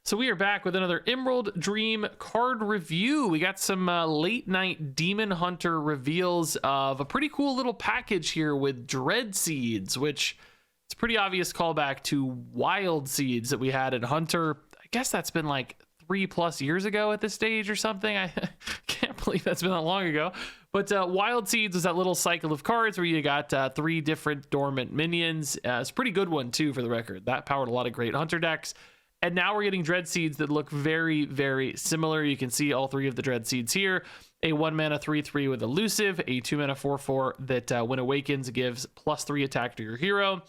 So we are back with another Emerald Dream card review. We got some late night Demon Hunter reveals of a pretty cool little package here with Dreadseeds, which it's a pretty obvious callback to WILDSEEDS that we had in Hunter. I guess that's been like 3+ years ago at this stage or something. I can't believe that's been that long ago. But WILDSEEDS was that little cycle of cards where you got 3 different dormant minions. It's a pretty good one too, for the record. That powered a lot of great Hunter decks. And now we're getting Dreadseeds that look very, very similar. You can see all 3 of the Dreadseeds here. A 1-mana 3/3 with Elusive, a 2-mana 4/4 that when awakens gives +3 attack to your hero.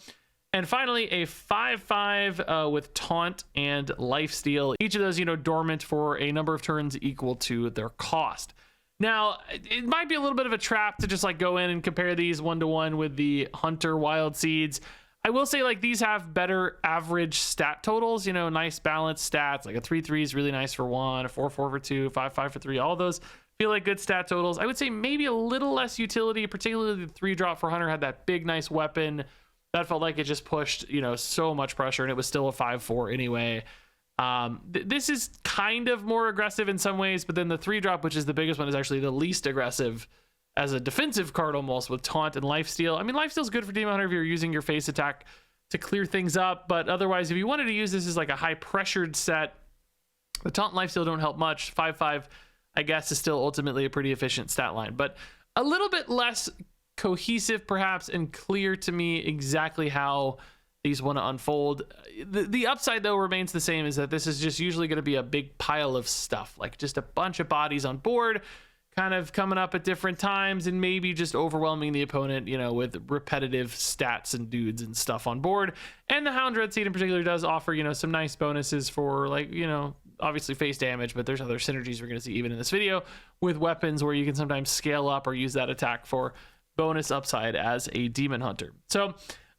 And finally, a 5/5 with Taunt and Lifesteal. Each of those, dormant for a number of turns equal to their cost. Now, it might be a little bit of a trap to just like go in and compare these 1-to-1 with the Hunter WILDSEEDS. I will say, like, these have better average stat totals, nice balanced stats. Like a 3/3 is really nice for 1, a 4/4 for 2, 5/5 for 3. All those feel like good stat totals. I would say maybe a little less utility, particularly the 3-drop for Hunter had that big, nice weapon. That felt like it just pushed, so much pressure, and it was still a 5/4 anyway. This is kind of more aggressive in some ways, but then the 3-drop, which is the biggest one, is actually the least aggressive as a defensive card almost, with Taunt and Lifesteal. I mean, Lifesteal's good for Demon Hunter if you're using your face attack to clear things up, but otherwise, if you wanted to use this as like a high pressured set, the Taunt and Lifesteal don't help much. 5/5, I guess, is still ultimately a pretty efficient stat line, but a little bit less cohesive perhaps, and clear to me exactly how these want to unfold. The upside though remains the same, is that this is just usually going to be a big pile of stuff, like just a bunch of bodies on board, kind of coming up at different times, and maybe just overwhelming the opponent, with repetitive stats and dudes and stuff on board. And the Hound Dreadseed in particular does offer, some nice bonuses for, like, obviously face damage, but there's other synergies we're going to see even in this video with weapons where you can sometimes scale up or use that attack for bonus upside as a Demon Hunter. So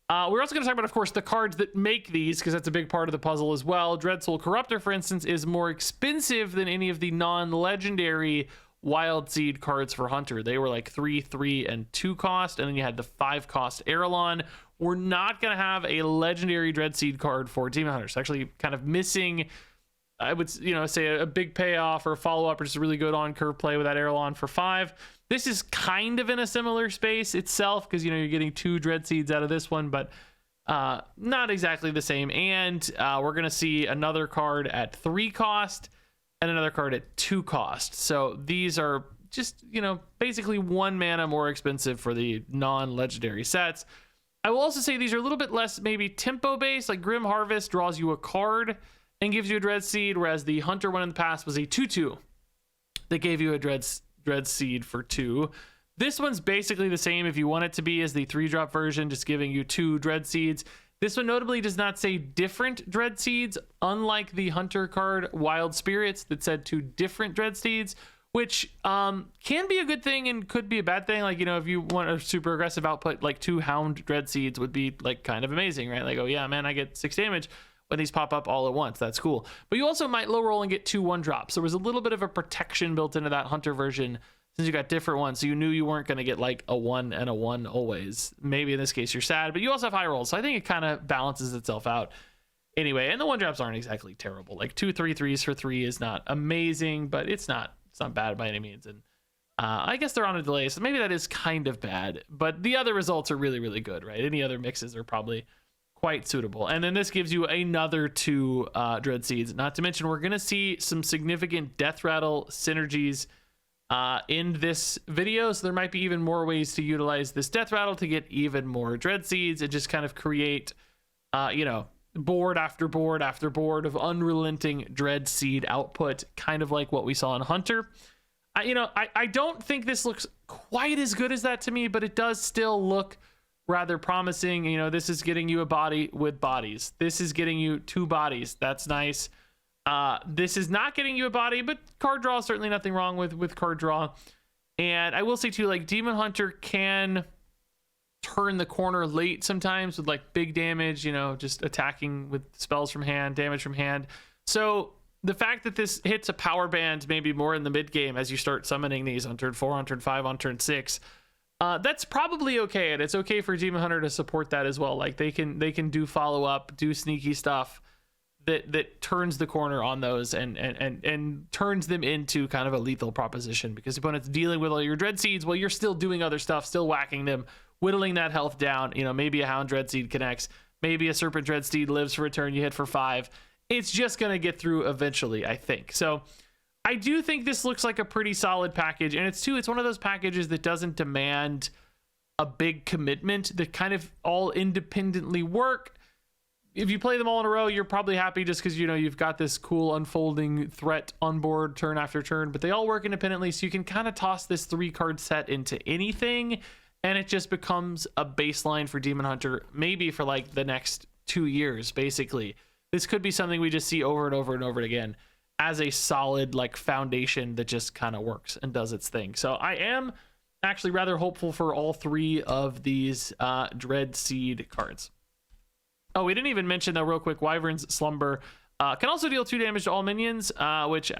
we're also going to talk about, of course, the cards that make these, because that's a big part of the puzzle as well. Dreadsoul Corruptor, for instance, is more expensive than any of the non-legendary WILDSEED cards for Hunter. They were like 3, 3, and 2 cost, and then you had the 5 cost Aralon. We're not going to have a legendary Dreadseed card for Demon Hunter. It's actually kind of missing, I would say, a big payoff or a follow-up, or just a really good on-curve play with that Aralon for 5. This is kind of in a similar space itself, because you're getting 2 Dreadseeds out of this one, but not exactly the same. And we're going to see another card at 3 cost and another card at 2 cost. So these are just, basically 1 mana more expensive for the non-legendary sets. I will also say these are a little bit less maybe tempo based. Like Grim Harvest draws you a card and gives you a Dreadseed, whereas the Hunter one in the past was a 2/2 that gave you a Dreadseed for 2. This one's basically the same if you want it to be as the 3-drop version, just giving you 2 Dreadseeds. This one notably does not say different Dreadseeds, unlike the Hunter card Wild Spirits that said 2 different Dreadseeds, which can be a good thing and could be a bad thing. Like, if you want a super aggressive output, like 2 Hound Dreadseeds would be like kind of amazing, right? Like, oh yeah, man, I get 6 damage when these pop up all at once. That's cool. But you also might low roll and get 2 1-drops. So there was a little bit of a protection built into that Hunter version, since you got different ones, so you knew you weren't going to get like a 1 and a 1 always. Maybe in this case you're sad, but you also have high rolls, so I think it kind of balances itself out anyway. And the 1-drops aren't exactly terrible. Like 2 3/3s for 3 is not amazing, but it's not bad by any means. And I guess they're on a delay, so maybe that is kind of bad, but the other results are really, really good, right? Any other mixes are probably quite suitable. And then this gives you another 2 Dreadseeds. Not to mention, we're going to see some significant Deathrattle synergies in this video, so there might be even more ways to utilize this Deathrattle to get even more Dreadseeds and just kind of create board after board after board of unrelenting Dreadseed output, kind of like what we saw in Hunter. I don't think this looks quite as good as that to me, but it does still look rather promising. This is getting you a body with bodies. This is getting you 2 bodies. That's nice. This is not getting you a body, but card draw, certainly nothing wrong with card draw. And I will say too, like, Demon Hunter can turn the corner late sometimes with like big damage, just attacking with spells from hand, damage from hand. So the fact that this hits a power band maybe more in the mid game as you start summoning these on turn 4, on turn 5, on turn 6, that's probably okay. And it's okay for Demon Hunter to support that as well. Like they can do follow up, do sneaky stuff that turns the corner on those and turns them into kind of a lethal proposition, because opponents dealing with all your dread seeds while you're still doing other stuff, still whacking them, whittling that health down. You know, maybe a hound dread seed connects, maybe a serpent dread seed lives for a turn, you hit for 5. It's just going to get through eventually, I think. So I do think this looks like a pretty solid package, and it's one of those packages that doesn't demand a big commitment, that kind of all independently work. If you play them all in a row, you're probably happy just because, you know, you've got this cool unfolding threat on board turn after turn, but they all work independently. So you can kind of toss this 3-card set into anything, and it just becomes a baseline for Demon Hunter, maybe for like the next 2 years, basically. This could be something we just see over and over and over again as a solid like foundation that just kind of works and does its thing. So I am actually rather hopeful for all 3 of these Dread Seed cards. Oh, we didn't even mention though, real quick, Wyvern's Slumber can also deal 2 damage to all minions, which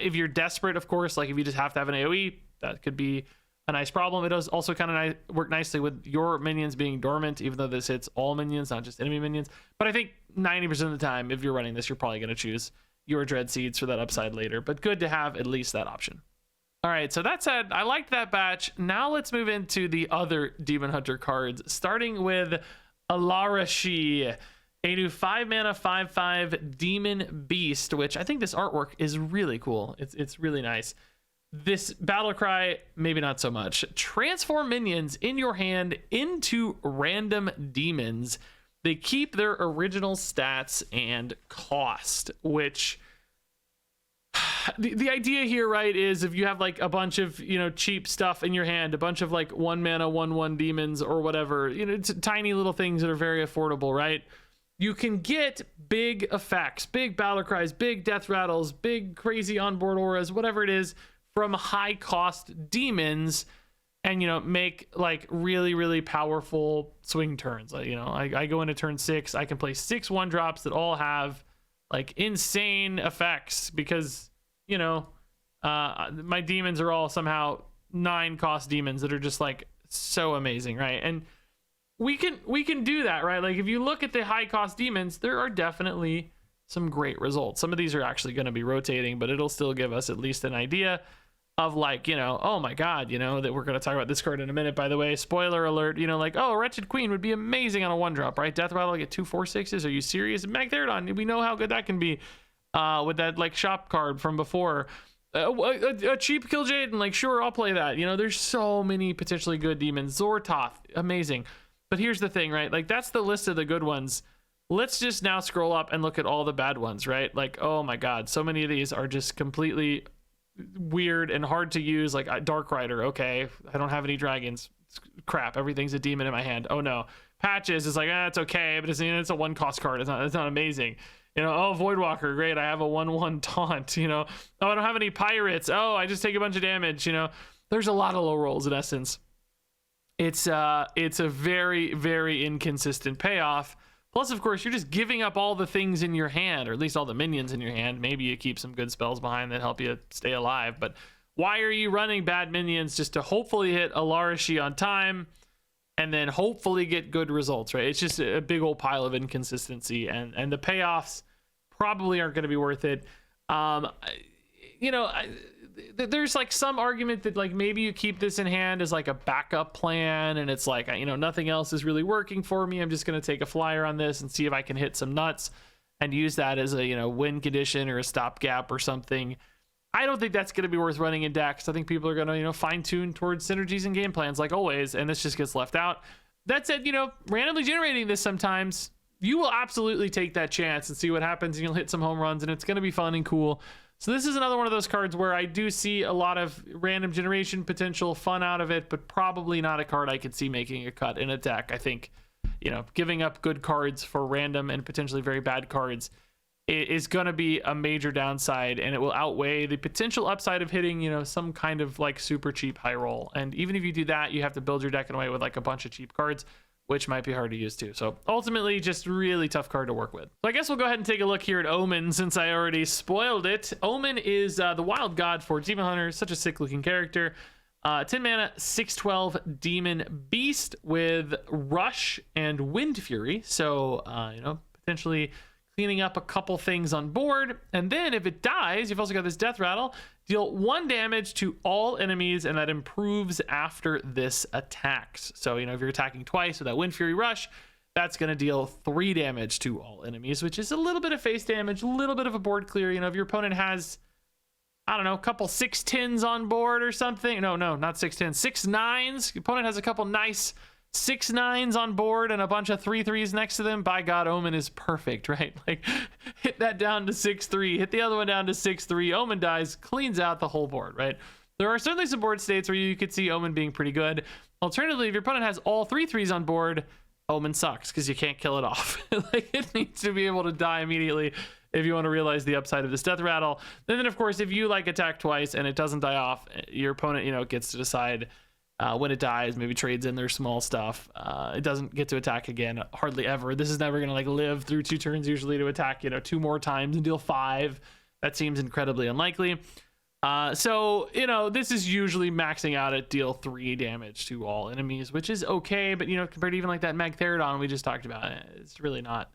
if you're desperate, of course, like if you just have to have an AoE, that could be a nice problem. It does also kind of work nicely with your minions being dormant, even though this hits all minions, not just enemy minions. But I think 90% of the time, if you're running this, you're probably going to choose your Dread Seeds for that upside later, but good to have at least that option. All right, so that said, I liked that batch. Now let's move into the other Demon Hunter cards, starting with Alara'shi, a new 5-mana 5/5 Demon Beast, which I think this artwork is really cool. It's really nice. This battle cry, maybe not so much. Transform minions in your hand into random demons. They keep their original stats and cost, which the idea here, right, is if you have like a bunch of, you know, cheap stuff in your hand, a bunch of like 1-mana 1/1 demons or whatever, you know, it's tiny little things that are very affordable, right? You can get big effects, big battle cries, big death rattles, big crazy onboard auras, whatever it is, from high cost demons, and, you know, make like really, really powerful swing turns. Like, you know, I go into turn 6, I can play 6 1-drops that all have like insane effects because, you know, my demons are all somehow 9-cost demons that are just like so amazing, right? And we can do that, right? Like if you look at the high cost demons, there are definitely some great results. Some of these are actually going to be rotating, but it'll still give us at least an idea of like, you know, oh my god, you know, that we're going to talk about this card in a minute, by the way, spoiler alert, you know, like, oh, Wretched Queen would be amazing on a 1-drop, right? Deathrattle get 2 4/6s. Are you serious? Magtheridon, we know how good that can be with that like shop card from before. A cheap Killjade, and like, sure, I'll play that. You know, there's so many potentially good demons. Zortoth, amazing. But here's the thing, right? Like, that's the list of the good ones. Let's just now scroll up and look at all the bad ones, right? Like, oh my god, so many of these are just completely weird and hard to use. Like Dark Rider, okay, I don't have any dragons, crap, everything's a demon in my hand. Oh no. Patches is like, it's okay, but it's a 1-cost card. It's not amazing. You know, oh, Voidwalker, great, I have a 1/1 taunt. You know, oh, I don't have any pirates. Oh, I just take a bunch of damage. You know, there's a lot of low rolls in essence. It's a very, very inconsistent payoff. Plus, of course, you're just giving up all the things in your hand, or at least all the minions in your hand. Maybe you keep some good spells behind that help you stay alive. But why are you running bad minions just to hopefully hit Alara'shi on time and then hopefully get good results, right? It's just a big old pile of inconsistency, and the payoffs probably aren't going to be worth it. You know, there's like some argument that like maybe you keep this in hand as like a backup plan, and it's like, you know, nothing else is really working for me. I'm just going to take a flyer on this and see if I can hit some nuts and use that as a, you know, win condition or a stopgap or something. I don't think that's going to be worth running in decks. I think people are going to, you know, fine tune towards synergies and game plans like always, and this just gets left out. That said, you know, randomly generating this sometimes, you will absolutely take that chance and see what happens, and you'll hit some home runs, and it's going to be fun and cool. So this is another one of those cards where I do see a lot of random generation potential, fun out of it, but probably not a card I could see making a cut in a deck. I think, you know, giving up good cards for random and potentially very bad cards is going to be a major downside, and it will outweigh the potential upside of hitting, you know, some kind of like super cheap high roll. And even if you do that, you have to build your deck in a way with like a bunch of cheap cards, which might be hard to use too. So ultimately, just really tough card to work with. So I guess we'll go ahead and take a look here at Omen, since I already spoiled it. Omen is the wild god for Demon Hunter, such a sick looking character. 10 mana, 6/12 Demon Beast with Rush and Wind Fury. So, you know, potentially cleaning up a couple things on board. And then if it dies, you've also got this Deathrattle. Deal 1 damage to all enemies, and that improves after this attacks. So, you know, if you're attacking twice with that Wind Fury Rush, that's going to deal 3 damage to all enemies, which is a little bit of face damage, a little bit of a board clear. You know, if your opponent has, I don't know, a couple 6-10s on board or something. No, not 6-10s, 6-9s. Your opponent has a couple nice 6-9s on board and a bunch of 3-3s next to them. By God, Omen is perfect, right? Like, hit that down to 6-3, hit the other one down to 6-3. Omen dies, cleans out the whole board, right? There are certainly some board states where you could see Omen being pretty good. Alternatively, if your opponent has all 3-3s on board, Omen sucks because you can't kill it off. Like, it needs to be able to die immediately if you want to realize the upside of this Deathrattle. And then, of course, if you like attack twice and it doesn't die off, your opponent, you know, gets to decide when it dies, maybe trades in their small stuff. It doesn't get to attack again, hardly ever. This is never going to like live through 2 turns usually to attack, you know, 2 more times and deal 5. That seems incredibly unlikely. So, you know, this is usually maxing out at deal 3 damage to all enemies, which is okay. But, you know, compared to even like that Magtheridon we just talked about, it's really not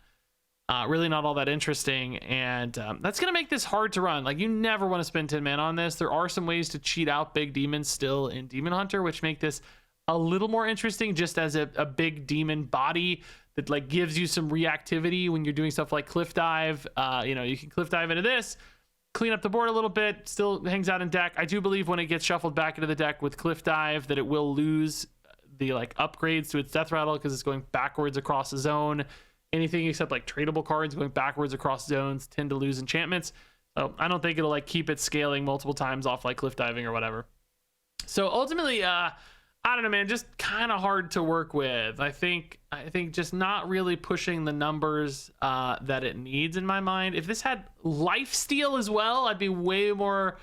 all that interesting. And that's going to make this hard to run. Like, you never want to spend 10 mana on this. There are some ways to cheat out big demons still in Demon Hunter, which make this a little more interesting just as a big demon body that like gives you some reactivity when you're doing stuff like Cliff Dive. You know, you can Cliff Dive into this, clean up the board a little bit, still hangs out in deck. I do believe when it gets shuffled back into the deck with Cliff Dive that it will lose the like upgrades to its Deathrattle because it's going backwards across the zone. Anything except like tradable cards going backwards across zones tend to lose enchantments. So I don't think it'll like keep it scaling multiple times off like cliff diving or whatever. So ultimately, I don't know, man, just kind of hard to work with. I think just not really pushing the numbers that it needs in my mind. If this had lifesteal as well, I'd be way more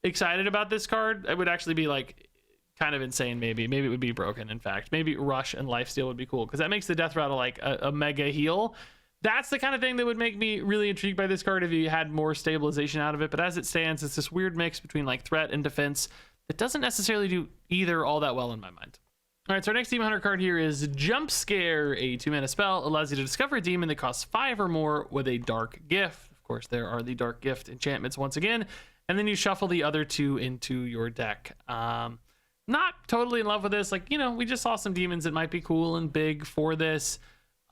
excited about this card. It would actually be like kind of insane. Maybe it would be broken. In fact, maybe Rush and Lifesteal would be cool because that makes the Deathrattle like a mega heal. That's the kind of thing that would make me really intrigued by this card if you had more stabilization out of it. But as it stands, it's this weird mix between like threat and defense that doesn't necessarily do either all that well in my mind. All right, so our next Demon Hunter card here is Jump Scare, a 2-mana spell, allows you to discover a demon that costs 5 or more with a Dark Gift. Of course, there are the Dark Gift enchantments once again, and then you shuffle the other 2 into your deck. Not totally in love with this. Like, you know, we just saw some demons that might be cool and big for this.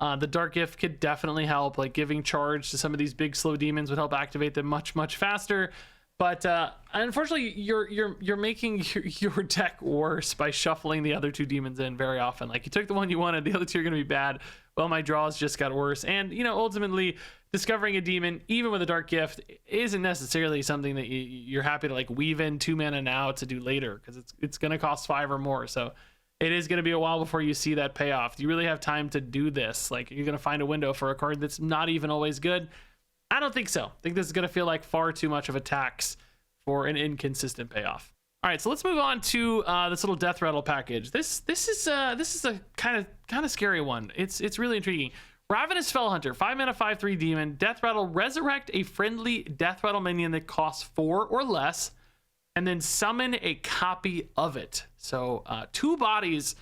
The Dark Gift could definitely help. Like, giving charge to some of these big slow demons would help activate them much faster. But unfortunately, you're making your deck worse by shuffling the other 2 demons in very often. Like, you took the one you wanted, the other 2 are going to be bad. Well, my draws just got worse. And, you know, ultimately, discovering a demon, even with a Dark Gift, isn't necessarily something that you're happy to, like, weave in 2 mana now to do later, because it's going to cost 5 or more. So it is going to be a while before you see that payoff. Do you really have time to do this? Like, you're going to find a window for a card that's not even always good? I don't think so. I think this is going to feel like far too much of a tax for an inconsistent payoff. All right, so let's move on to this little Deathrattle package. This is a kind of scary one. It's really intriguing. Ravenous Fellhunter, 5-mana 5/3 demon. Deathrattle, resurrect a friendly Deathrattle minion that costs 4 or less, and then summon a copy of it. So 2 bodies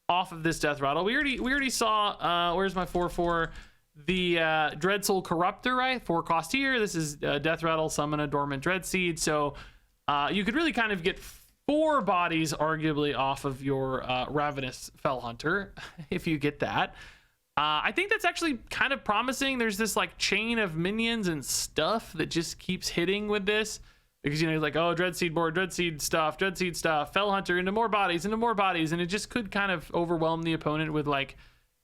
off of this Deathrattle. We already saw. Where's my 4/4? The Dreadsoul Corruptor, right? 4 cost here. This is Deathrattle, summon a dormant Dreadseed. So you could really kind of get 4 bodies arguably off of your Ravenous Fellhunter if you get that. I think that's actually kind of promising. There's this like chain of minions and stuff that just keeps hitting with this, because, you know, like, oh, Dreadseed board, Dreadseed stuff, Fellhunter into more bodies, and it just could kind of overwhelm the opponent with like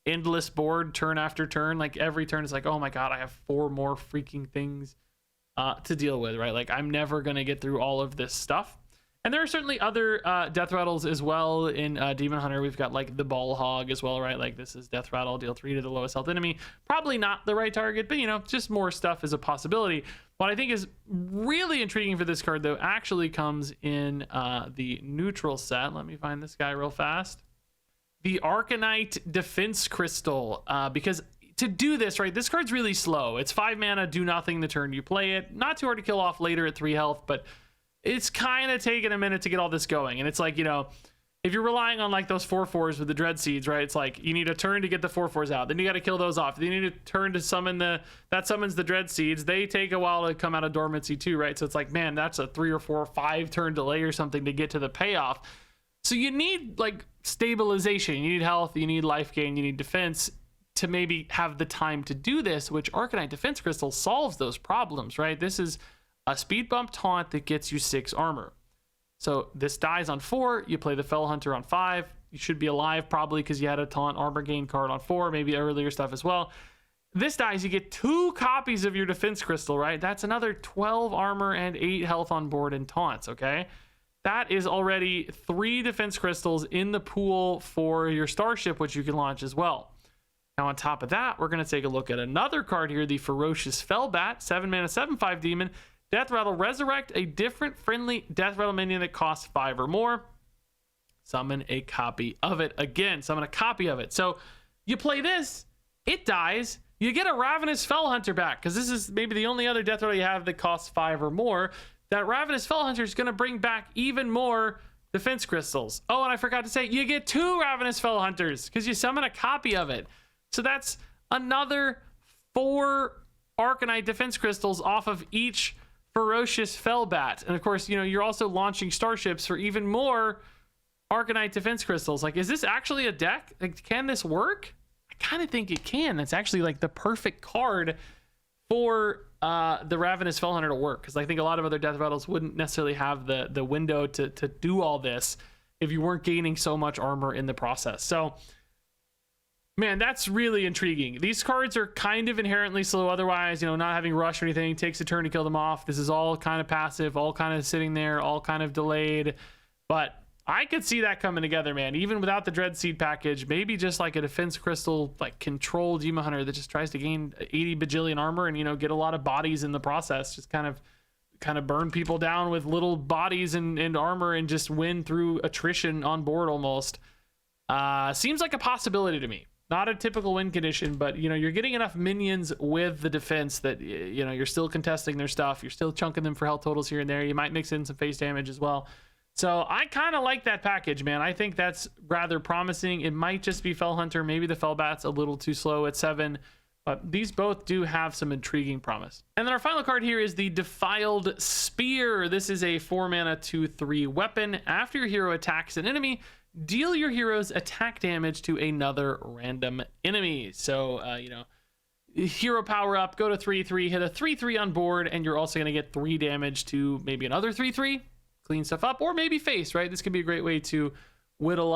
endless board turn after turn. Like, every turn is like, oh my god, I have 4 more freaking things to deal with, right? Like, I'm never gonna get through all of this stuff. And there are certainly other Deathrattles as well in Demon Hunter. We've got like the Ball Hog as well, right? Like, this is Deathrattle, deal 3 to the lowest health enemy. Probably not the right target, but, you know, just more stuff is a possibility. What I think is really intriguing for this card, though, actually comes in the neutral set. Let me find this guy real fast. The Arcanite Defense Crystal, because to do this, right, this card's really slow. It's 5 mana, do nothing the turn you play it. Not too hard to kill off later at 3 health, but it's kind of taking a minute to get all this going. And it's like, you know, if you're relying on like those 4/4s with the Dreadseeds, right? It's like you need a turn to get the 4/4s out. Then you got to kill those off. Then you need a turn to summon that summons the Dreadseeds. They take a while to come out of dormancy too, right? So it's like, man, that's a 3 or 4 or 5 turn delay or something to get to the payoff. So you need like stabilization. You need health. You need life gain. You need defense to maybe have the time to do this, which Arcanite Defense Crystal solves those problems, right? This is a speed bump taunt that gets you 6 armor. So this dies on 4, you play the Fell Hunter on 5, you should be alive probably because you had a taunt armor gain card on 4, maybe earlier stuff as well. This dies, you get 2 copies of your defense crystal, right? That's another 12 armor and 8 health on board in taunts, okay? That is already 3 defense crystals in the pool for your starship, which you can launch as well. Now on top of that, we're going to take a look at another card here, the Ferocious Fellbat, 7 mana, 7/5 demon. Deathrattle, resurrect a different friendly Deathrattle minion that costs 5 or more. Summon a copy of it. Again, summon a copy of it. So you play this, it dies, you get a Ravenous Fell Hunter back, because this is maybe the only other Deathrattle you have that costs 5 or more. That Ravenous Fell Hunter is going to bring back even more defense crystals. Oh, and I forgot to say, you get 2 Ravenous Fell Hunters, because you summon a copy of it. So that's another 4 Arcanite defense crystals off of each Ferocious Fellbat. And of course, you know, you're also launching starships for even more Arcanite defense crystals. Like, is this actually a deck? Like, can this work? I kind of think it can. That's actually like the perfect card for the Ravenous Fell Hunter to work, because I think a lot of other Deathrattles wouldn't necessarily have the window to do all this if you weren't gaining so much armor in the process. So man, that's really intriguing. These cards are kind of inherently slow otherwise, you know, not having rush or anything. It takes a turn to kill them off. This is all kind of passive, all kind of sitting there, all kind of delayed. But I could see that coming together, man. Even without the Dreadseed package, maybe just like a defense crystal, like control Demon Hunter that just tries to gain 80 bajillion armor and, you know, get a lot of bodies in the process. Just kind of burn people down with little bodies and armor and just win through attrition on board almost. Seems like a possibility to me. Not a typical win condition, but, you know, you're getting enough minions with the defense that, you know, you're still contesting their stuff. You're still chunking them for health totals here and there. You might mix in some face damage as well. So I kind of like that package, man. I think that's rather promising. It might just be Fell Hunter. Maybe the Fellbat's a little too slow at 7. But these both do have some intriguing promise. And then our final card here is the Defiled Spear. This is a 4 mana 2/3 weapon. After your hero attacks an enemy, deal your hero's attack damage to another random enemy. So, you know, hero power up, go to 3/3, hit a 3/3 on board, and you're also going to get 3 damage to maybe another 3/3, clean stuff up, or maybe face, right? This could be a great way to whittle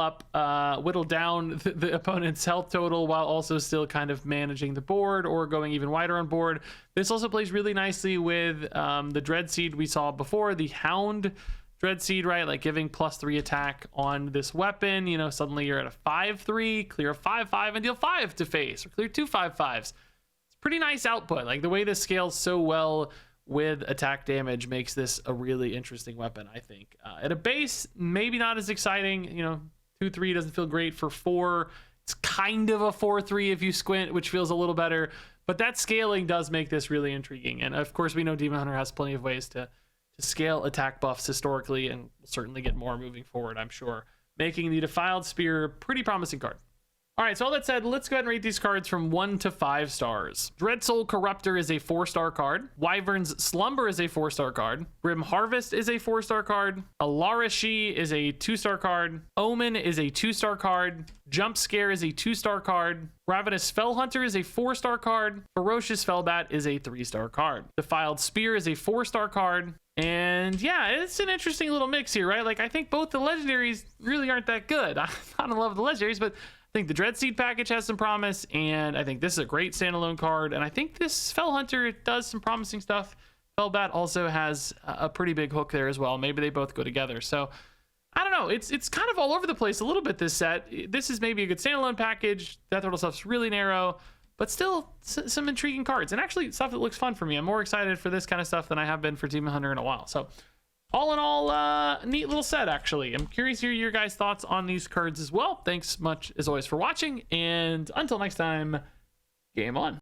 down the opponent's health total while also still kind of managing the board or going even wider on board. This also plays really nicely with the Dreadseed we saw before, the Hound Dreadseed, right? Like giving +3 attack on this weapon. You know, suddenly you're at a 5/3, clear a 5/5 and deal 5 to face, or clear 2 5/5s. It's pretty nice output. Like the way this scales so well with attack damage makes this a really interesting weapon, I think. At a base, maybe not as exciting. You know, 2/3 doesn't feel great. For 4, it's kind of a 4/3 if you squint, which feels a little better. But that scaling does make this really intriguing. And of course, we know Demon Hunter has plenty of ways to scale attack buffs historically, and will certainly get more moving forward, I'm sure, making the Defiled Spear a pretty promising card. All right, so all that said, let's go ahead and rate these cards from 1 to 5 stars. Dreadsoul Corruptor is a 4-star card. Wyvern's Slumber is a 4-star card. Grim Harvest is a 4-star card. Alara'shi is a 2-star card. Omen is a 2-star card. Jump Scare is a 2-star card. Ravenous Fell Hunter is a 4-star card. Ferocious Fellbat is a 3-star card. Defiled Spear is a 4-star card. And yeah, it's an interesting little mix here, right? Like, I think both the legendaries really aren't that good. I'm not in love with the legendaries, but I think the Dreadseed package has some promise, and I think this is a great standalone card, and I think this Fell Hunter does some promising stuff. Fellbat also has a pretty big hook there as well. Maybe they both go together. So I don't know. It's kind of all over the place a little bit, this set. This is maybe a good standalone package. Deathrattle stuff's really narrow, but still some intriguing cards, and actually stuff that looks fun for me. I'm more excited for this kind of stuff than I have been for Demon Hunter in a while. So all in all, neat little set, actually. I'm curious to hear your guys' thoughts on these cards as well. Thanks much, as always, for watching, and until next time, game on.